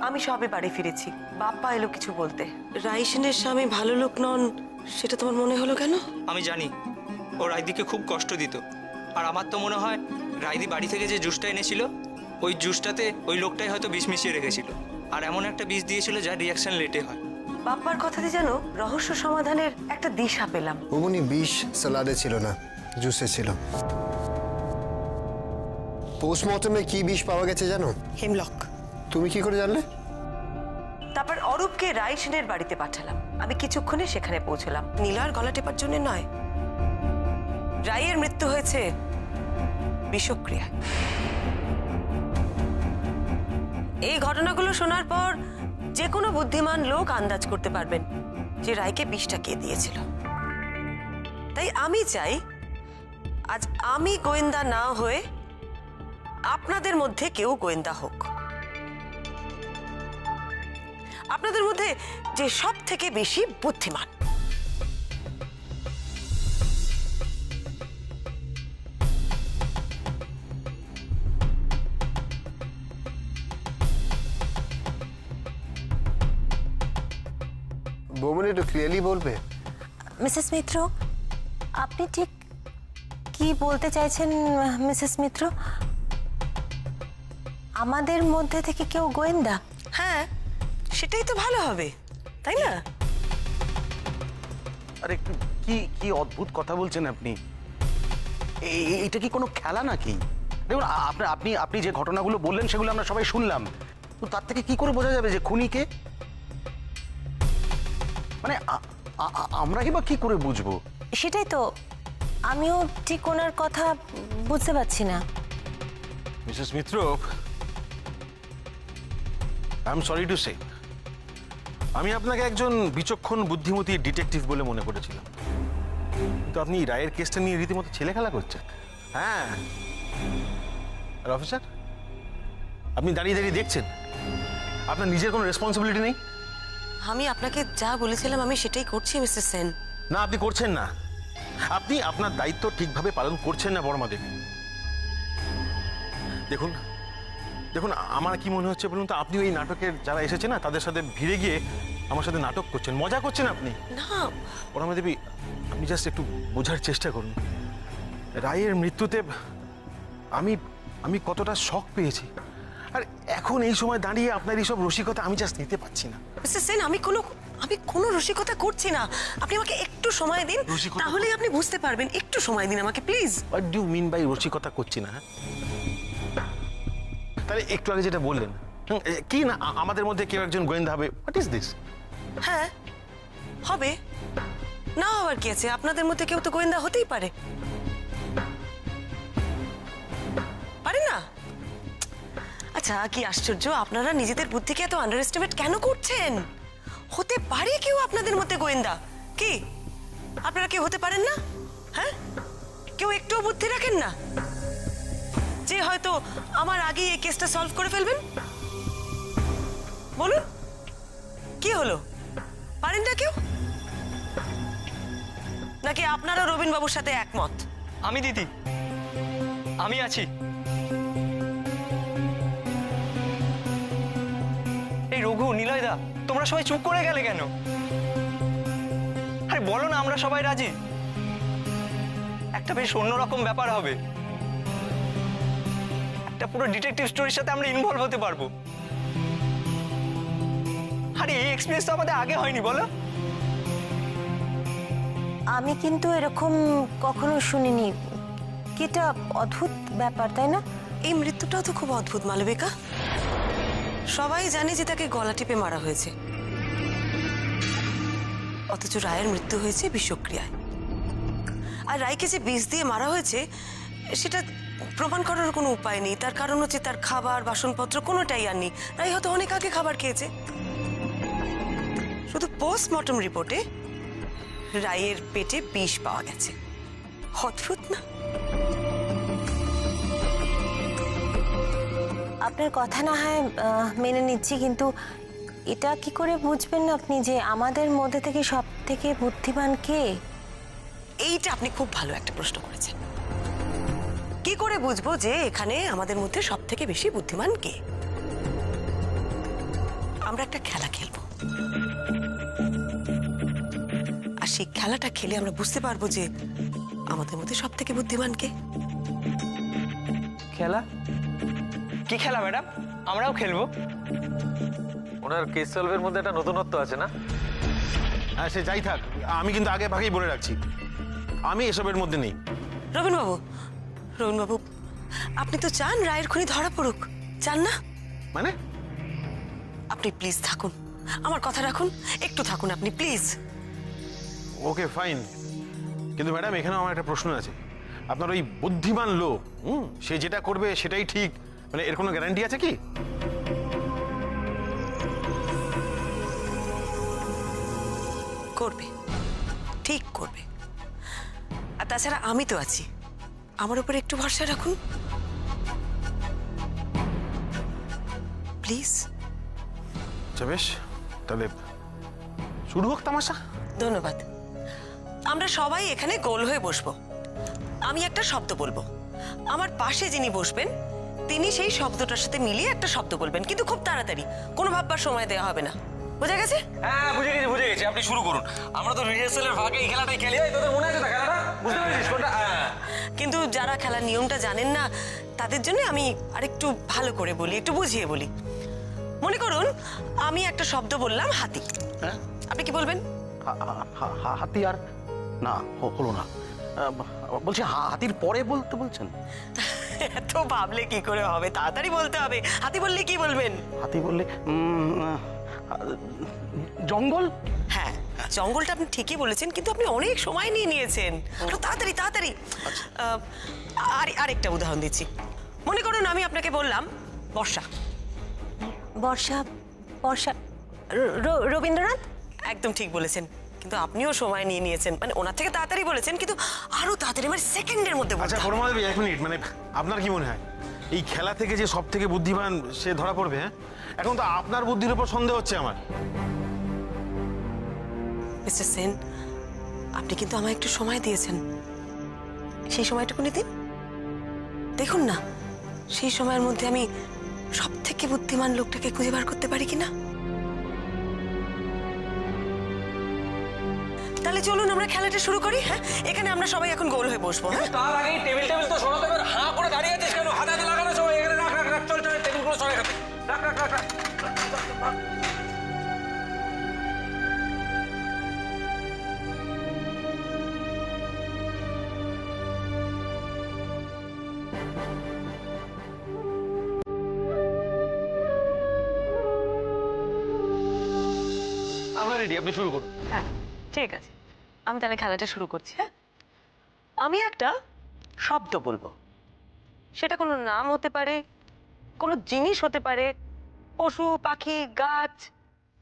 আমি সবে বাড়ি ফিরেছি, বাপ্পা এলো কিছু বলতে। রাইসেনের স্বামী ভালো লোক নন সেটা তোমার মনে হলো কেন? আমি জানি ও রায়দিকে খুব কষ্ট দিত, আর আমার তো মনে হয় রায়দি বাড়ি থেকে যে জুসটা এনেছিল ওই জুসটাতে ওই লোকটাই হয়তো বিষ মিশিয়ে রেখেছিল, আর এমন একটা বিষ দিয়েছিল যার রিয়াকশন লেটে হয়। বাপ্পার কথাতে যেন রহস্য সমাধানের একটা দিশা পেলাম। অমনি বিষ সালাদে ছিল না, জুসে ছিল। পোস্টমর্টমে কি বিষ পাওয়া গেছে জানো? হেমলক। তুমি কি করে জানলে? তারপর অরূপকে রাইসেনের বাড়িতে পাঠালাম। আমি কিছুক্ষণে সেখানে পৌঁছলাম, নীলার গলা টেপার জন্য নয়। রায়ের মৃত্যু হয়েছে বিষক্রিয়ায়। এই ঘটনাগুলো শোনার পর যে কোনো বুদ্ধিমান লোক আন্দাজ করতে পারবেন যে রায়কে বিষটা কে দিয়েছিল। তাই আমি চাই আজ আমি গোয়েন্দা না হয়ে আপনাদের মধ্যে কেউ গোয়েন্দা হোক। আপনাদের মধ্যে যে সব থেকে বেশি বুদ্ধিমান। বৌমনি একটু ক্লিয়ারলি বলবে? মিসেস মিত্র, আপনি ঠিক কি বলতে চাইছেন? মিসেস মিত্র, আমাদের মধ্যে থেকে কেউ গোয়েন্দা? হ্যাঁ, সেটাই তো ভালো হবে, তাই না? আরে কি কি অদ্ভুত কথা বলছেন আপনি। এটা কি কোনো খেলা নাকি? দেখুন, আপনি আপনি যে ঘটনাগুলো বললেন সেগুলো আমরা সবাই শুনলাম, তো তার থেকে কি করে বোঝা যাবে যে খুনিকে? মানে আমরা কি বা কি করে বুঝবো? সেটাই তো আমিও ঠিক ওনার কথা বুঝতে পারছি না। Mrs Mitra, I am sorry to say, আমি আপনাকে একজন বিচক্ষণ বুদ্ধিমতী ডিটেকটিভ বলে মনে করেছিলাম, কিন্তু আপনি রায়ের কেসটা নিয়ে রীতিমতো ছেলে খেলা করছেন। হ্যাঁ, আর অফিসার, আপনি দাঁড়িয়ে দাঁড়িয়ে দেখছেন, আপনার নিজের কোনো রেসপন্সিবিলিটি নেই? আমি আপনাকে যা বলেছিলাম আমি সেটাই করছি মিস্টার সেন। না, আপনি করছেন না, আপনি আপনার দায়িত্ব ঠিকভাবে পালন করছেন না বর্মা দেবী। দেখুন দেখুন, আমার কি মনে হচ্ছে বলুন তো, আপনি ওই নাটকের যারা এসেছে না তাদের সাথে ভিড়ে গিয়ে আমার সাথে নাটক করছেন, মজা করছেন আপনি। না বর্মা দেবী, আপনি জাস্ট একটু বোঝার চেষ্টা করুন। রায়ের মৃত্যুতে আমি আমি কতটা শক পেয়েছি, আর এখন এই সময় দাঁড়িয়ে আপনার এইসব রসিকতা আমি জাস্ট নিতে পারছি না। মিস্টার সেন, আমি কোনো রসিকতা করছি না। আপনি আমাকে একটু সময় দিন, তাহলেই আপনি বুঝতে পারবেন। একটু সময় দিন আমাকে please. What do you mean by রসিকতা করছি না? তাহলে একটু আগে যেটা বললেন কি না, আমাদের মধ্যে কেউ একজন গোয়েন্দা হবে, হোয়াট ইজ দিস? হ্যাঁ হবে, না হওয়ার কি আছে? আপনাদের মধ্যে কেউ তো গোয়েন্দা হতেই পারে, পারে না? আচ্ছা, কি আশ্চর্য, আপনারা নিজেদের বুদ্ধিকে এত আন্ডার এস্টিমেট কেন করছেন? হতে পারে কেউ আপনাদের মধ্যে গোয়েন্দা। কি আপনারা কেউ হতে পারেন না? হ্যাঁ, কেউ একটুও বুদ্ধি রাখেন না যে হয়তো আমার আগে এই কেসটা সলভ করে ফেলবেন? বলুন, কি হলো, পারেন না কেউ? নাকি আপনারা রবীন বাবুর সাথে একমত? আমি দিদি, আমি আছি। এই রঘু, নিলয়দা, তোমরা সবাই চুপ করে গেলে কেন? আরে বলো না, আমরা সবাই রাজি। একটা বেশ অন্যরকম ব্যাপার হবে, একটা পুরো ডিটেকটিভ স্টোরির সাথে আমরা ইনভলভ হতে পারবো। আরে এই এক্সপেরিয়েন্স তো আমাদের আগে হয়নি, বলো? আমি কিন্তু এরকম কখনো শুনিনি। কিটা অদ্ভুত ব্যাপার, তাই না? এই মৃত্যুটাও তো খুব অদ্ভুত মালবিকা। সবাই জানে যে তাকে গলা টিপে মারা হয়েছে, অথচ রায়ের মৃত্যু হয়েছে বিষক্রিয়ায়। আর রায়কে যে বিষ দিয়ে মারা হয়েছে সেটা প্রমাণ করার কোনো উপায় নেই। তার কারণ হচ্ছে তার খাবার বাসনপত্র কোনোটাই আর নেই। রায় হয়তো অনেক আগে খাবার খেয়েছে। শুধু পোস্টমর্টম রিপোর্টে রায়ের পেটে বিষ পাওয়া গেছে। অদ্ভুত না? আপনার কথা না হয় মেনে নিচ্ছি, কিন্তু এটা কি করে বুঝবেন আপনি যে আমাদের মধ্যে থেকে সব থেকে বুদ্ধিমান কে? এইটা আপনি খুব ভালো একটা প্রশ্ন করেছেন। কি করে বুঝবো যে এখানে আমাদের মধ্যে সব থেকে বেশি বুদ্ধিমান কে? আমরা একটা খেলা খেলবো, আর সেই খেলাটা খেলে আমরা বুঝতে পারবো যে আমাদের মধ্যে সব থেকে বুদ্ধিমান কে। খেলা? কি খেলা ম্যাডাম? আমরাও খেলবো। ওনার কেস সলভের মধ্যে একটা নতুনত্ব আছে না? হ্যাঁ, সে যাই থাক, আমি কিন্তু আগে ভাগেই বলে রাখছি, আমি এসবের মধ্যে নেই। রবীন্দ্রবাবু, রবীন্দ্রবাবু, আপনি তো চান রায়ের খুনি ধরা পড়ুক, চান না? মানে? আপনি প্লিজ থাকুন, আমার কথা রাখুন, একটু থাকুন আপনি প্লিজ। ওকে ফাইন, কিন্তু ম্যাডাম এখানেও আমার একটা প্রশ্ন আছে। আপনার ওই বুদ্ধিমান লোক, সে যেটা করবে সেটাই ঠিক, মানে এর কোনো গ্যারান্টি আছে কি? করবে, ঠিক করবে। আর তাছাড়া আমি তো আছি, আমার উপর একটু ভরসা রাখুন প্লিজ। আচ্ছা বেশ, তাহলে শুরু হোক তামাশা। ধন্যবাদ। আমরা সবাই এখানে গোল হয়ে বসবো। আমি একটা শব্দ বলবো, আমার পাশে যিনি বসবেন তিনি সেই শব্দটার সাথে মিলিয়ে একটা শব্দ বলবেন, কিন্তু খুব তাড়াতাড়ি, কোনো ভাববার সময় দেওয়া হবে না। বোঝা গেছে? হ্যাঁ, বুঝে গেছি, আপনি শুরু করুন। আমরা তো রিহার্সালের ফাঁকে এই খেলাটাই খেলি। তোদের মনে আছে না খেলাটা? বুঝতে পেরেছিস কোনটা? কিন্তু যারা খেলার নিয়মটা জানেন না তাদের জন্য আমি আরেকটু ভালো করে বলি, একটু বুঝিয়ে বলি। মনে করুন আমি একটা শব্দ বললাম হাতি, হ্যাঁ? আপনি কি বলবেন? হাতি? আর না, হলো না। বলছি হাতির পরে বলতে বলছেন? এত ভাবলে কি করে হবে, তাড়াতাড়ি বলতে হবে। হাতি বললে কি বলবেন? হাতি বললে জঙ্গল। হ্যাঁ, জঙ্গলটা আপনি ঠিকই বলেছেন, কিন্তু আপনি অনেক সময় নিয়ে নিয়েছেন। আরো তাড়াতাড়ি তাড়াতাড়ি। আরেকটা উদাহরণ দিচ্ছি। মনে করুন আমি আপনাকে বললাম বর্ষা। বর্ষা? বর্ষা? রবীন্দ্রনাথ? একদম ঠিক বলেছেন, কিন্তু আপনিও সময় নিয়ে নিয়েছেন, মানে ওনার থেকে তাড়াতাড়ি বলেছেন, কিন্তু আরো তাড়াতাড়ি, মানে সেকেন্ডের মধ্যে বলতে আচ্ছা হবে। পরমাদেবী, এক মিনিট, মানে আপনার কি মনে হয় এই খেলা থেকে যে সব থেকে বুদ্ধিমান সে ধরা পড়বে? হ্যাঁ, এখন তো আপনার বুদ্ধির উপর সন্দেহ হচ্ছে আমার। মিস্টার সেন, আপনি কিন্তু আমায় একটু সময় দিয়েছেন, সেই সময়টুকুনি দিন। দেখুন না সেই সময়ের মধ্যে আমি সব থেকে বুদ্ধিমান লোকটাকে খুঁজে বার করতে পারি কিনা। তাহলে চলুন আমরা খেলাটা শুরু করি। হ্যাঁ, এখানে আমরা সবাই এখন গোল হয়ে বসবো। হ্যাঁ, তার আগেই টেবিল তো সরাতে হবে। হাঁ করে দাঁড়িয়ে আছিস কেন? হাতে হাতে লাগানো সবাই এখানে রাখ রাখ রাখ। চল চল, টেবিলগুলো সরাই রাখ রাখ রাখ রাখ রাখ। আমরা রেডি, আপনি শুরু করুন। হ্যাঁ ঠিক আছে, আমি তাহলে খেলাটা শুরু করছি। হ্যাঁ, আমি একটা শব্দ বলবো, সেটা কোনো নাম হতে পারে, কোনো জিনিস হতে পারে, পশু পাখি গাছ,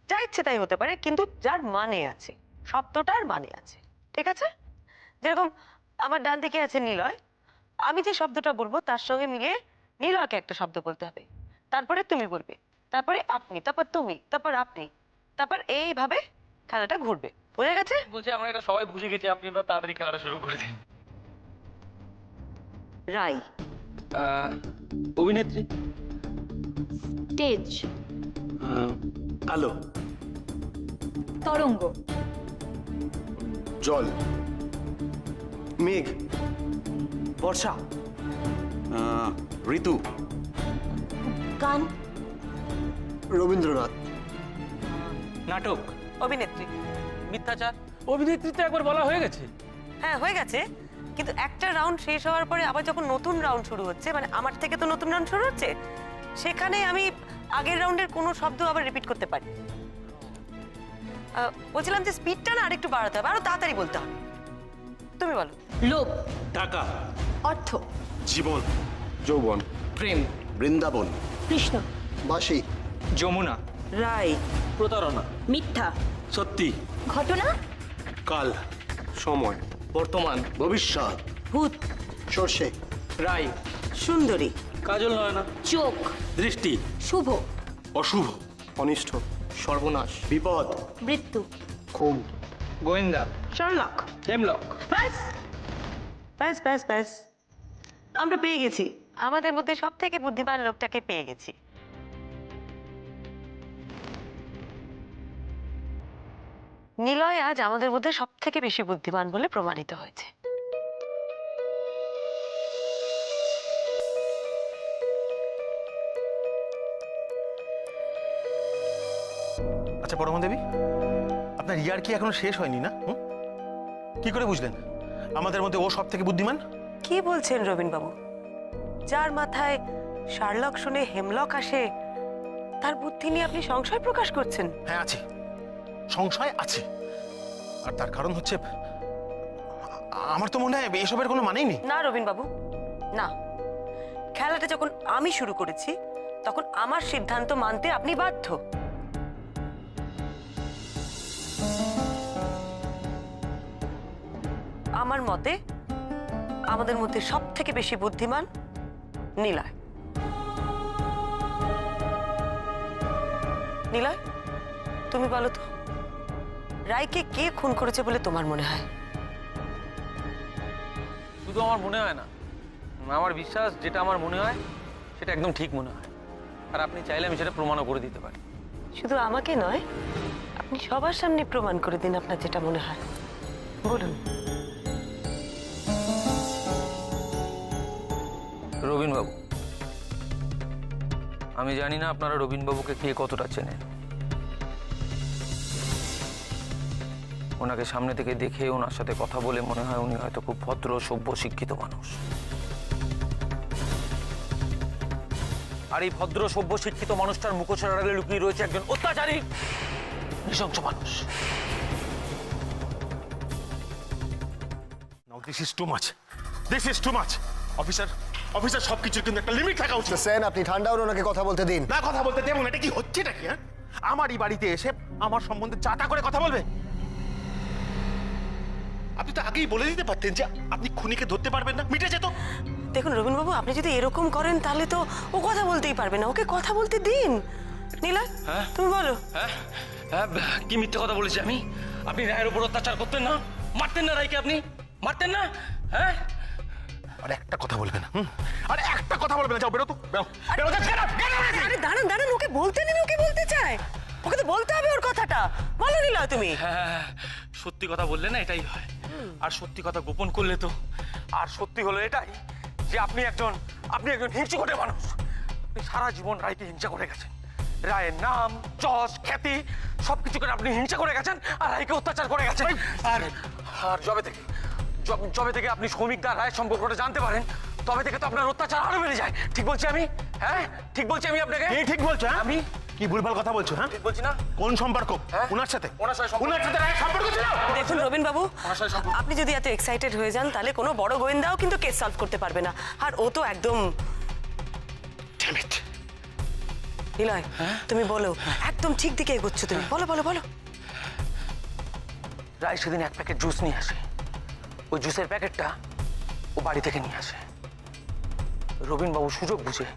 যা ইচ্ছে তাই হতে পারে, কিন্তু যার মানে আছে, শব্দটার মানে আছে। ঠিক আছে? যেরকম আমার ডান দিকে আছে নিলয়, আমি যে শব্দটা বলবো তার সঙ্গে মিলিয়ে নিলয়কে একটা শব্দ বলতে হবে, তারপরে তুমি বলবে, তারপরে আপনি, তারপর তুমি, তারপর আপনি, তারপর এইভাবে খেলাটা ঘুরবে। বুঝে গেছে? বলছি আমরা এটা সবাই বুঝে গেছি, আপনি এবার তাড়াতাড়ি খেলাটা শুরু করে দিন। রাই। অভিনেত্রী। তেজ, আলো, তরঙ্গ, জল, মেঘ, বর্ষা, ঋতু, গান, রবীন্দ্রনাথ, নাটক। অভিনেত্রী। মিথ্যাচার। অভিনেত্রী তো একবার বলা হয়ে গেছে। হ্যাঁ হয়ে গেছে, কিন্তু একটা রাউন্ড শেষ হওয়ার পরে আবার যখন নতুন রাউন্ড শুরু হচ্ছে, মানে আমার থেকে তো নতুন রাউন্ড শুরু হচ্ছে, সেখানে আমি আগের রাউন্ডের কোনো শব্দ আবার রিপিট করতে পারি। বলছিলাম যে স্পিডটা না আরেকটু বাড়াতে হবে, আরো তাড়াতাড়ি বলতে হবে। তুমি বলো। লোভ, টাকা, অর্থ, জীবন, যৌবন, প্রেম, বৃন্দাবন, কৃষ্ণ, বাসি, যমুনা, রাই, প্রতারণা, মিথ্যা, সত্যি, ঘটনা, কাল, সময়, বর্তমান, ভবিষ্যৎ, ভূত, সর্ষে, রায়, সুন্দরী, কাজল নয়না, চোখ, দৃষ্টি, শুভ, অশুভ, অনিষ্ট, সর্বনাশ, বিপদ, মৃত্যু, খুন, গোয়েন্দা, শার্লক। হেমলক। ব্যাস ব্যাস ব্যাস ব্যাস, আমরা পেয়ে গেছি, আমাদের মধ্যে সব থেকে বুদ্ধিমান লোকটাকে পেয়ে গেছি। নিলয় আজ আমাদের মধ্যে সব থেকে বেশি বুদ্ধিমান বলে প্রমাণিত হয়েছে। আচ্ছা পরমা দেবী, আপনার ইয়ার কি এখনো শেষ হয়নি না? কি করে বুঝলেন আমাদের মধ্যে ও সব থেকে বুদ্ধিমান? কি বলছেন রবিন বাবু? যার মাথায় শার্লক শুনে হেমলক আসে, তার বুদ্ধি নিয়ে আপনি সংশয় প্রকাশ করছেন? হ্যাঁ আছে, সংশয় আছে। আর তার কারণ হচ্ছে আমার তো মনে হয় এসবের কোনো মানেই নেই। না রবিন বাবু, না। খেলাটা যখন আমি শুরু করেছি তখন আমার সিদ্ধান্ত মানতে আপনি বাধ্য। আমার মতে আমাদের মধ্যে সব থেকে বেশি বুদ্ধিমান নিলয়। নিলয়, তুমি বলো তো, রায়কে কে খুন করেছে বলে তোমার মনে হয়? শুধু আমার মনে হয় না, আমার বিশ্বাস যেটা আমার মনে হয় সেটা একদম ঠিক মনে হয়। আর আপনি চাইলে আমি সেটা প্রমাণও করে দিতে পারি। শুধু আমাকে নয়, আপনি সবার সামনে প্রমাণ করে দিন আপনার যেটা মনে হয়। বলুন। রবিনবাবু, আমি জানি না আপনারা রবিনবাবুকে কে কতটা চেনেন। ওনাকে সামনে থেকে দেখে ওনার সাথে কথা বলে মনে হয় উনি হয়তো খুব ভদ্র, সভ্য, শিক্ষিত মানুষ। আর এই ভদ্র, সভ্য, শিক্ষিত মানুষটার মুখোশের আড়ালে লুকিয়ে রয়েছে একজন অত্যাচারী, নৃশংস মানুষ। Now this is too much. This is too much. Officer সবকিছুর কিন্তু একটা লিমিট থাকা উচিত। সেন, আপনি ঠান্ডা হন, ওনাকে কথা বলতে দিন। না কথা বলতে দেবো না, এটা কি হচ্ছে নাকি? হ্যাঁ, আমারই বাড়িতে এসে আমার সম্বন্ধে চাটা করে কথা বলবে? আপনি তো আগেই বলে দিতে পারতেন যে আপনি খুনিকে ধরতে পারবেন না, মিটে যেত। দেখুন রবিন বাবু, আপনি যদি এরকম করেন তাহলে তো ও কথা বলতেই পারবে না। ওকে কথা বলতে দিন। নীলা, তুমি বলো। হ্যাঁ, কি মিথ্যে কথা বলেছি আমি? আপনি রায়ের উপর অত্যাচার করতেন না? মারতেন না রায়কে? আপনি মারতেন না? হ্যাঁ, আর একটা কথা বলবে না। আর একটা কথা বলবে না। যাও, বেরো তো, বেরো। আরে দাঁড়ান দাঁড়ান, ওকে বলতে দিন। ওকে বলতে চায়, ওকে তো বলতে হবে ওর কথাটা। বলো নীলা তুমি। হ্যাঁ, সত্যি কথা বললে না এটাই হয়। আর সত্যি কথা গোপন করলে তো। আর সত্যি হলো এটাই যে আপনি একজন হিংসুকুটে মানুষ। আপনি সারা জীবন রায়কে হিংসা করে গেছেন। রায়ের নাম, যশ, খ্যাতি সবকিছু করে আপনি হিংসা করে গেছেন আর রায়কে অত্যাচার করে গেছেন। আর যবে থেকে আপনি শ্রমিকদার রায়ের সম্পর্কটা জানতে পারেন, তবে থেকে তো আপনার অত্যাচার আরো বেড়ে যায়। ঠিক বলছি আমি? হ্যাঁ, ঠিক বলছি আমি আপনাকে? ঠিক বলছো? আমি কি ভুলভাল কথা বলছো? হ্যাঁ, ঠিক বলছি না? কোন সম্পর্ক? ওনার সাথে রায়ের সম্পর্ক ছিল? দেখুন রবিন বাবু, আপনি যদি এত এক্সাইটেড হয়ে যান তাহলে কোনো বড় গোয়েন্দাও কিন্তু কেস সলভ করতে পারবে না। আর ও তো একদম। নিলয়, তুমি বলো। একদম ঠিক দিকে এগোচ্ছ তুমি। বলো বলো বলো। রায় সেদিন এক প্যাকেট জুস নিয়ে আসে। ওই জুসের প্যাকেটটা ও বাড়ি থেকে নিয়ে আসে। রবিনবাবু সুযোগ বুঝে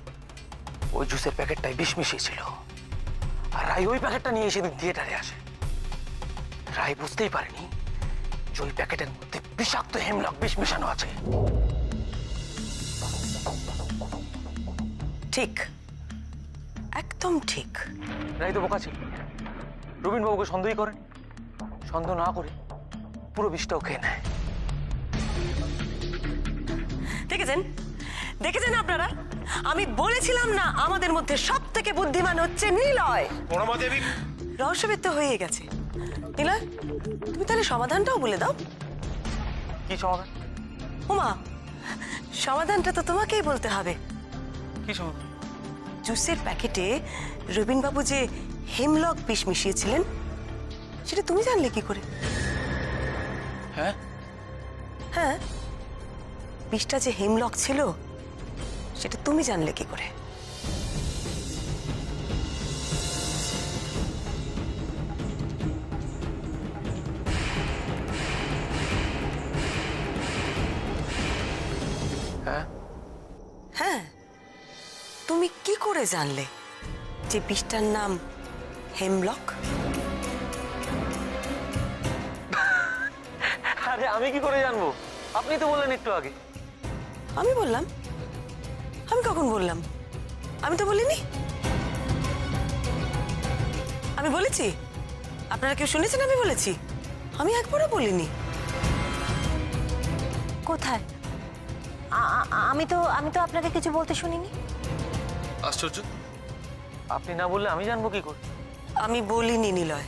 ওই জুসের প্যাকেটটায় বিষ মিশিয়েছিল। আর রায় ওই প্যাকেটটা নিয়ে সেদিন থিয়েটারে আসে। রায় বুঝতেই পারেনি যে ওই প্যাকেটের মধ্যে বিষাক্ত হেমলক বিষ মেশানো আছে। ঠিক, একদম ঠিক। রায় তো বোকা ছিল। রবিনবাবুকে সন্দেহই করেন। সন্দেহ না করে পুরো বিষটাও খেয়ে নেয়। দেখেছেন দেখেছেন আপনারা? আমি বলেছিলাম না আমাদের মধ্যে সব থেকে বুদ্ধিমান হচ্ছে নিলয়। পরমা দেবী, রহস্যভেদ তো হয়ে গেছে। নিলয়, তুমি তাহলে সমাধানটাও বলে দাও। কি সমাধান? ওমা, সমাধানটা তো তোমাকেই বলতে হবে। কি সমাধান? জুসের প্যাকেটে রবিনবাবু যে হেমলক বিষ মিশিয়েছিলেন সেটা তুমি জানলে কি করে? হ্যাঁ, হ্যাঁ, বিষটা যে হেমলক ছিল সেটা তুমি জানলে কি করে? হ্যাঁ, হ্যাঁ, তুমি কি করে জানলে যে বিষটার নাম হেমলক? আরে আমি কি করে জানবো? আপনি তো বললেন একটু আগে। আমি বললাম। কখন বললাম? আমি তো বলিনি। আমি বলেছি? আপনারা কেউ শুনেছেন আমি বলেছি? আমি একবারও বলিনি। কোথায়? আমি তো আপনাকে কিছু বলতে শুনিনি। আশ্চর্য। আপনি না বললে আমি জানবো কি করে? আমি বলিনি নিলয়।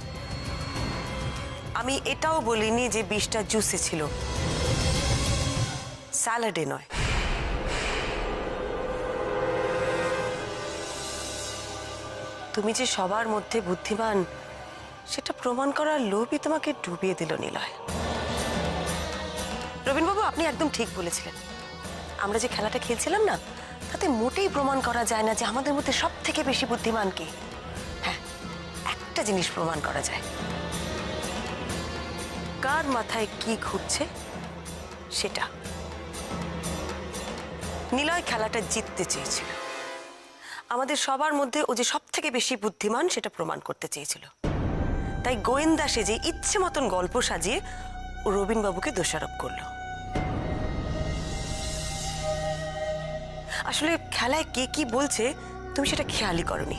আমি এটাও বলিনি যে বিষটা জুসে ছিল, স্যালাডে নয়। তুমি যে সবার মধ্যে বুদ্ধিমান সেটা প্রমাণ করার লোভই তোমাকে ডুবিয়ে দিল নিলয়। রবীনবাবু, আপনি একদম ঠিক বলেছিলেন। আমরা যে খেলাটা খেলছিলাম না, তাতে মোটেই প্রমাণ করা যায় না যে আমাদের মধ্যে সব থেকে বেশি বুদ্ধিমান কে। হ্যাঁ, একটা জিনিস প্রমাণ করা যায়, কার মাথায় কি ঘুরছে সেটা। নিলয় খেলাটা জিততে চেয়েছিল, আমাদের সবার মধ্যে ও যে সব থেকে বেশি বুদ্ধিমান সেটা প্রমাণ করতে চেয়েছিল। তাই গোয়েন্দা সেজে ইচ্ছে মতন গল্প সাজিয়ে ও রবীনবাবুকে দোষারোপ করলো। আসলে খেলায় কে কি বলছে তুমি সেটা খেয়ালই করনি।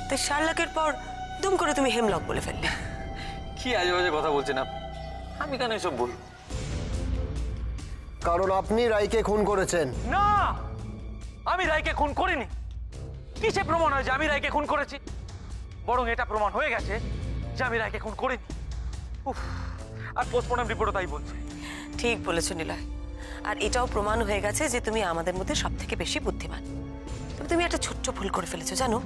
তাই শার্লকের পর দুম করে তুমি হেমলক বলে ফেললে। কি আজে বাজে কথা বলছেন আপনি? আমি কেন এসব বলবো? কারণ আপনি রায়কে খুন করেছেন। না, আমি রায়কে খুন করিনি। কিসে প্রমাণ হয় যে আমি রায়কে খুন করেছি? বরং এটা প্রমাণ হয়ে গেছে যে আমি রায়কে খুন করিনি। উফ, আর পোস্টমর্টম রিপোর্টও তাই বলছে। ঠিক বলেছ নিলয়। আর এটাও প্রমাণ হয়ে গেছে যে তুমি আমাদের মধ্যে সব থেকে বেশি বুদ্ধিমান। তবে তুমি একটা ছোট্ট ভুল করে ফেলেছো জানো?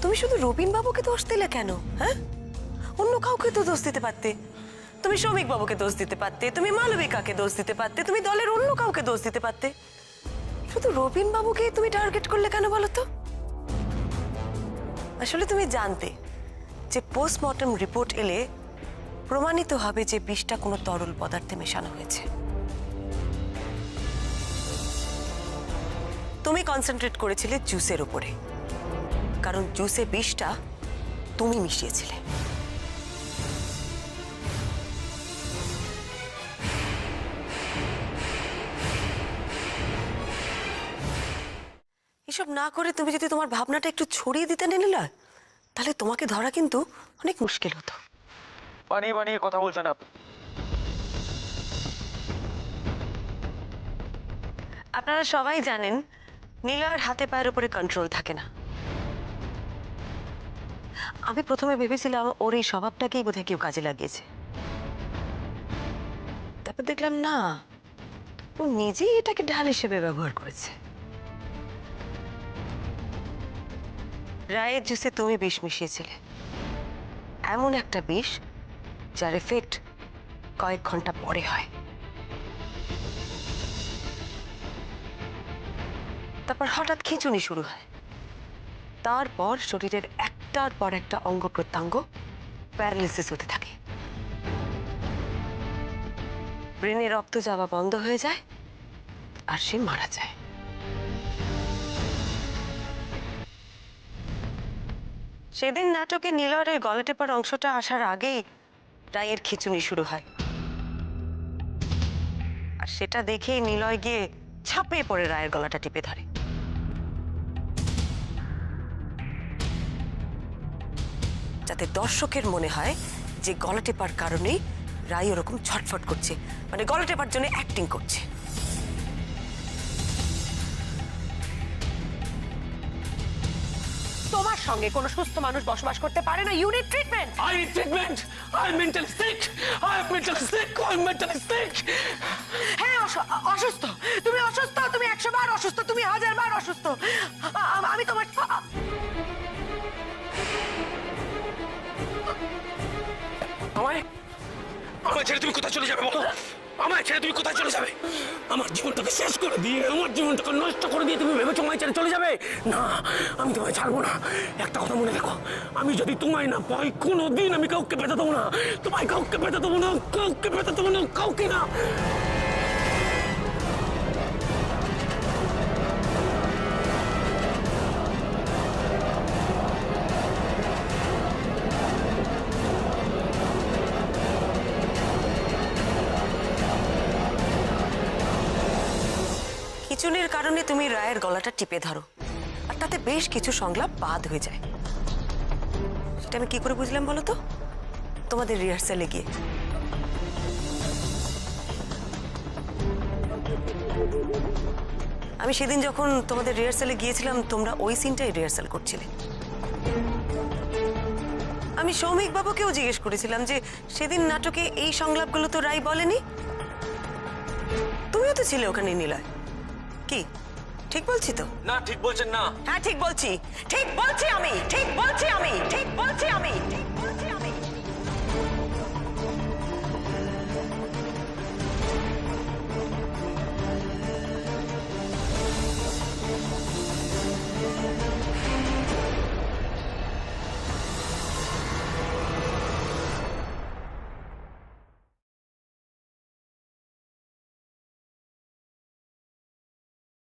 তুমি শুধু রবীনবাবুকে দোষ দিলে কেন? হ্যাঁ, অন্য কাউকে তো দোষ দিতে পারতে। তুমি শ্রমিক বাবুকে দোষ দিতে পারতে, তুমি মালবিকাকে দোষ দিতে পারতে, তুমি দলের অন্য কাউকে দোষ দিতে পারতে। শুধু রবীনবাবুকে তুমি টার্গেট করলে কেন বলো তো? আসলে তুমি জানতে যে পোস্টমর্টম রিপোর্ট এলে প্রমাণিত হবে যে বিষটা কোনো তরল পদার্থে মেশানো হয়েছে। তুমি কনসেন্ট্রেট করেছিলে জুসের উপরে, কারণ জুসে বিষটা তুমি মিশিয়েছিলে। এসব না করে তুমি যদি তোমার ভাবনাটা একটু ছড়িয়ে দিতে নিলে, তাহলে তোমাকে ধরা কিন্তু অনেক মুশকিল হতো। বানিয়ে বানিয়ে কথা বলছেন আপনি। আপনারা সবাই জানেন নিলয়ের হাতে পায়ের উপরে কন্ট্রোল থাকে না। আমি প্রথমে ভেবেছিলাম ওর এই স্বভাবটাকেই বোধহয় কেউ কাজে লাগিয়েছে। তারপর দেখলাম না, ও নিজেই এটাকে ঢাল হিসেবে ব্যবহার করেছে। রায়ের জুসে তুমি বিষ মিশিয়েছিলে, এমন একটা বিষ যার এফেক্ট কয়েক ঘন্টা পরে হয়। তারপর হঠাৎ খিঁচুনি শুরু হয়, তারপর শরীরের একটার পর একটা অঙ্গ প্রত্যঙ্গ প্যারালিসিস হতে থাকে, ব্রেনে রক্ত যাওয়া বন্ধ হয়ে যায় আর সে মারা যায়। সেদিন নাটকে নিলয়ের গলা টেপার অংশটা আসার আগেই রায়ের খিঁচুনি শুরু হয়, আর সেটা দেখেই নিলয় গিয়ে ঝাঁপিয়ে পড়ে রায়ের গলাটা টিপে ধরে। যাতে দর্শকের মনে হয় যে গলা টেপার কারণেই রায় ওরকম ছটফট করছে, মানে গলা টেপার জন্য অ্যাক্টিং করছে। তোমার সঙ্গে কোনো সুস্থ মানুষ বসবাস করতে পারে না। You need treatment. I need treatment. I'm mentally sick. I'm mentally sick. I'm mentally sick. হ্যাঁ, অসুস্থ তুমি, অসুস্থ তুমি, 100 বার অসুস্থ তুমি, 1000 বার অসুস্থ। আমি তোমার আমায় ছেড়ে তুমি কোথায় চলে যাবে বলো? আমায় ছেড়ে তুমি কোথায় চলে যাবে? আমার জীবনটাকে শেষ করে দিয়ে, আমার জীবনটাকে নষ্ট করে দিয়ে তুমি ভেবেছো আমায় ছেড়ে চলে যাবে? না, আমি তোমায় ছাড়বো না। একটা কথা মনে রাখো, আমি যদি তোমায় না পাই কোনোদিন আমি কাউকে পেতে দেবো না। তোমায় কাউকে পেতে দেবো না, কাউকে পেতে দেবো না, কাউকে না। খিচুনির কারণে তুমি রায়ের গলাটা টিপে ধরো আর তাতে বেশ কিছু সংলাপ বাদ হয়ে যায়। সেটা আমি কি করে বুঝলাম বলো তো? তোমাদের রিহার্সালে গিয়ে। আমি সেদিন যখন তোমাদের রিহার্সালে গিয়েছিলাম তোমরা ওই সিনটাই রিহার্সাল করছিলে। আমি সৌমিক বাবুকেও জিজ্ঞেস করেছিলাম যে সেদিন নাটকে এই সংলাপগুলো তো রাই বলেনি। তুমিও তো ছিলে ওখানে নিলয়, কি ঠিক বলছি তো? না ঠিক বলছেন না। হ্যাঁ ঠিক বলছি, ঠিক বলছি আমি, ঠিক বলছি আমি, ঠিক বলছি আমি, ঠিক